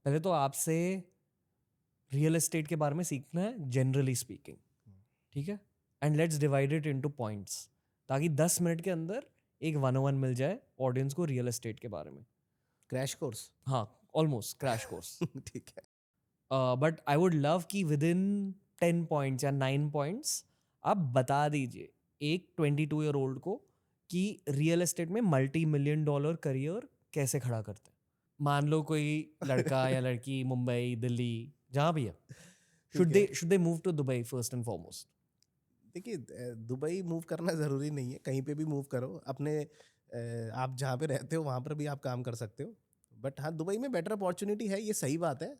पहले तो आपसे रियल एस्टेट के बारे में सीखना है, जनरली स्पीकिंग, ठीक है? And let's divide it into points, ताकि 10 मिनट के अंदर एक 101 मिल जाए ऑडियंस को रियल एस्टेट के बारे में। Crash course. हाँ, ऑलमोस्ट क्रैश कोर्स। ठीक है। बट आई वुड लव कि विद इन 10 पॉइंट्स या 9 पॉइंट्स आप बता दीजिए एक 22-year-old को कि रियल एस्टेट में $multi-million करियर कैसे खड़ा करते हैं। मान लो कोई लड़का या लड़की मुंबई, दिल्ली, जहाँ भी है, should they move to Dubai first and foremost? देखिए, दुबई मूव करना ज़रूरी नहीं है, कहीं पे भी मूव करो। अपने आप जहाँ पे रहते हो वहाँ पर भी आप काम कर सकते हो। बट हाँ, दुबई में बेटर अपॉर्चुनिटी है, ये सही बात है।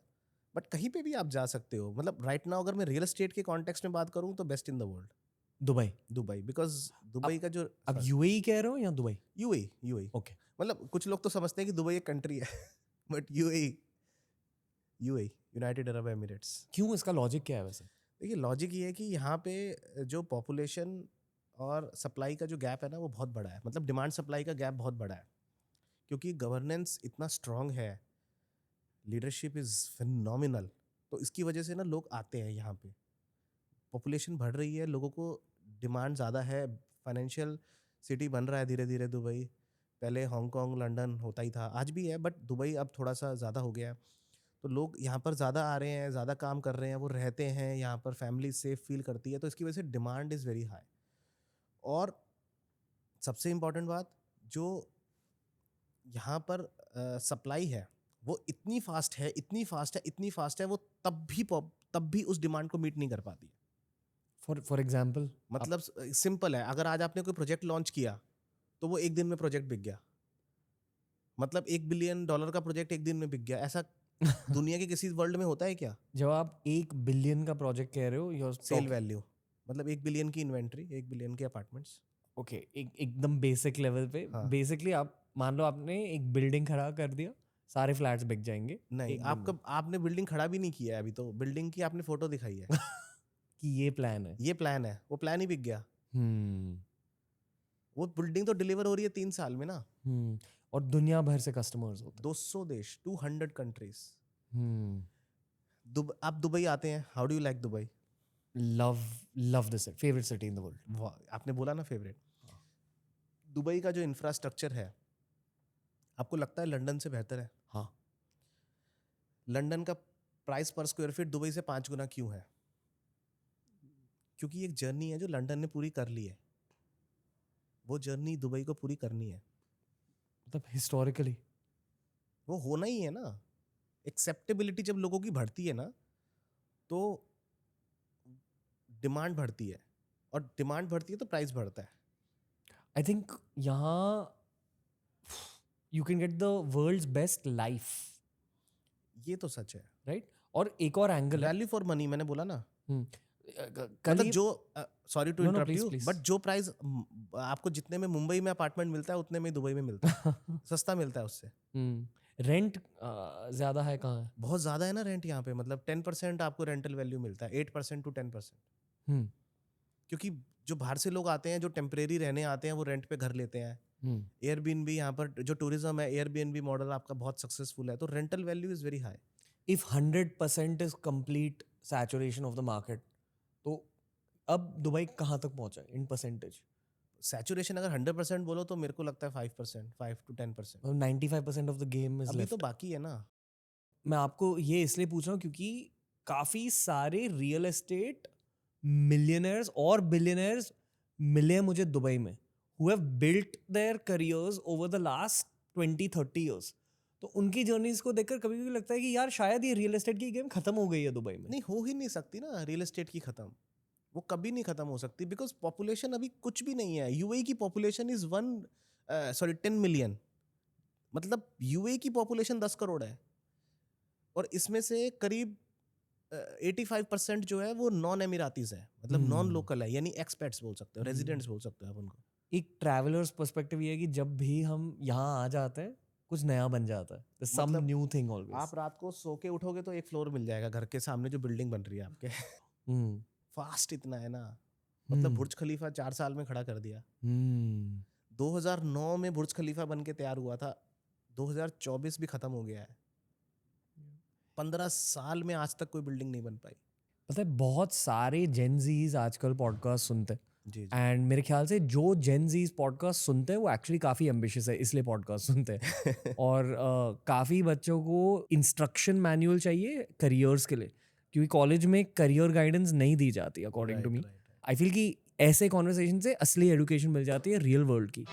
बट कहीं पे भी आप जा सकते हो। मतलब राइट नाउ अगर मैं रियल एस्टेट के कॉन्टेक्स्ट में बात करूँ तो best in the world Dubai. Dubai, because Dubai का जो अब यूएई कह रहे हो या दुबई? UAE okay. मतलब कुछ लोग तो समझते हैं कि दुबई एक कंट्री है but UAE United Arab Emirates. क्यों, इसका लॉजिक क्या है वैसे? देखिए, लॉजिक ये है कि यहाँ पे जो पॉपुलेशन और सप्लाई का जो गैप है ना, वो बहुत बड़ा है। मतलब डिमांड सप्लाई का गैप बहुत बड़ा है, क्योंकि गवर्नेंस इतना स्ट्रांग है, लीडरशिप इज़ फिनोमिनल। तो इसकी वजह से ना लोग आते हैं यहाँ पे। पॉपुलेशन बढ़ रही है, लोगों को डिमांड ज़्यादा है, फाइनेंशियल सिटी बन रहा है धीरे धीरे दुबई। पहले हांगकांग, लंदन होता ही था, आज भी है, बट दुबई अब थोड़ा सा ज़्यादा हो गया है। तो लोग यहाँ पर ज़्यादा आ रहे हैं, ज़्यादा काम कर रहे हैं, वो रहते हैं यहाँ पर, फैमिली सेफ फील करती है, तो इसकी वजह से डिमांड इज़ वेरी हाई। और सबसे इम्पॉर्टेंट बात, जो यहाँ पर सप्लाई है वो इतनी फास्ट है, इतनी फास्ट है, इतनी फास्ट है, वो तब भी उस डिमांड को मीट नहीं कर पाती। For example? मतलब सिंपल है, अगर आज आपने कोई प्रोजेक्ट लॉन्च किया तो वो एक दिन में प्रोजेक्ट बिक गया। मतलब $1 बिलियन का प्रोजेक्ट एक दिन में बिक गया। ऐसा दुनिया के किसी वर्ल्ड में होता है क्या? जब आप 1 बिलियन का प्रोजेक्ट कह रहे हो, योर सेल वैल्यू मतलब 1 बिलियन की इन्वेंट्री, 1 बिलियन के अपार्टमेंट्स। ओके, एकदम बेसिक लेवल पे। हाँ। बेसिकली आप मान लो आपने एक बिल्डिंग खड़ा कर दिया, सारे फ्लैट्स बिक जाएंगे नहीं, एक दिन में। आपने बिल्डिंग खड़ा भी नहीं किया है अभी, तो बिल्डिंग की आपने फोटो दिखाई है कि ये प्लान है। ये प्लान है, वो प्लान ही बिक गया। वो बिल्डिंग तो डिलीवर हो रही है 3 साल में ना। और दुनिया भर से कस्टमर्स होते 200 देश, 200 कंट्रीज। हैं। आप दुबई आते हैं, how do you like Dubai? Love this favourite city in the world. आपने बोला ना फेवरेट। दुबई का जो इंफ्रास्ट्रक्चर है, आपको लगता है लंदन से बेहतर है? हाँ। लंदन का प्राइस पर स्क्वायर फीट दुबई से 5 गुना क्यों है? क्योंकि एक जर्नी है जो लंदन ने पूरी कर ली है, वो जर्नी दुबई को पूरी करनी है। मतलब हिस्टोरिकली वो होना ही है ना। एक्सेप्टेबिलिटी जब लोगों की बढ़ती है ना, तो डिमांड बढ़ती है, और डिमांड बढ़ती है तो प्राइस बढ़ता है। आई थिंक यहाँ you can get the world's best life, ये तो सच है। राइट? और एक और एंगल है। वैल्यू फॉर मनी, मैंने बोला ना। कल मतलब ही जो sorry to No, interrupt please, you, please. But जो प्राइस आपको जितने में मुंबई में अपार्टमेंट मिलता है उतने में दुबई में मिलता है सस्ता मिलता है उससे। रेंट ज्यादा है कहाँ है? बहुत ज़्यादा है ना रेंट यहाँ पे। मतलब 10% आपको रेंटल वैल्यू मिलता है, 8% to 10%। क्योंकि जो बाहर से लोग आते हैं, जो टेम्परेरी रहने आते हैं, वो रेंट पे घर लेते हैं। एयरबीएनबी, यहाँ पर जो टूरिज्म है, एयरबीएनबी मॉडल आपका बहुत सक्सेसफुल है, तो rental value is very high. If 100% is complete saturation of the market, तो अब दुबई कहाँ तक पहुंचा है इन परसेंटेज? सैचुरेशन अगर 100% बोलो तो मेरे को लगता है 5%, 5 to 10%। 95% of the game is अभी तो लेफ्ट। बाकी है ना। मैं आपको ये इसलिए पूछ रहा हूँ क्योंकि काफी सारे रियल एस्टेट मिलियनर्स और बिलियनर्स मिले हैं मुझे दुबई में, who have built their careers over the last 20-30 years। तो उनकी जर्नीज को देखकर कभी कभी लगता है कि यार शायद ये रियल एस्टेट की गेम खत्म हो गई है दुबई में। नहीं, हो ही नहीं सकती ना रियल एस्टेट की खत्म। वो कभी नहीं खत्म हो सकती, बिकॉज पॉपुलेशन अभी कुछ भी नहीं है। यूएई की पॉपुलेशन इज 10 मिलियन। मतलब यूएई की पॉपुलेशन 10 करोड़ है, और इसमें से करीब 85% जो है वो नॉन एमिरातीज है, मतलब नॉन लोकल है, यानी एक्सपेट्स बोल सकते हो, रेजिडेंट्स बोल सकते हो आप उनको। एक ट्रैवलर्स पर्सपेक्टिव ये है कि जब भी हम यहाँ आ जाते हैं कुछ नया बन जाता है, सम मतलब न्यू थिंग ऑलवेज। आप रात को सो के उठोगे तो एक फ्लोर मिल जाएगा घर के सामने जो बिल्डिंग बन रही है आपके फास्ट इतना है ना। मतलब बुर्ज खलीफा 4 साल में खड़ा कर दिया। 2009 में बुर्ज खलीफा बन के तैयार हुआ था, 2024 भी खत्म हो गया है। 15 साल में आज तक कोई बिल्डिंग नहीं बन पाई। पता है बहुत सारे जेनजीज आजकल पॉडकास्ट सुनते हैं जी जी। एंड मेरे ख्याल से जो जेनजीज पॉडकास्ट सुनते हैं वो एक्चुअली काफ़ी एम्बिशियस है इसलिए पॉडकास्ट सुनते हैं और काफ़ी बच्चों को इंस्ट्रक्शन मैनुअल चाहिए करियर्स के लिए क्योंकि कॉलेज में करियर गाइडेंस नहीं दी जाती according to me. I feel कि ऐसे कॉन्वर्सेशन से असली एजुकेशन मिल जाती है रियल वर्ल्ड की।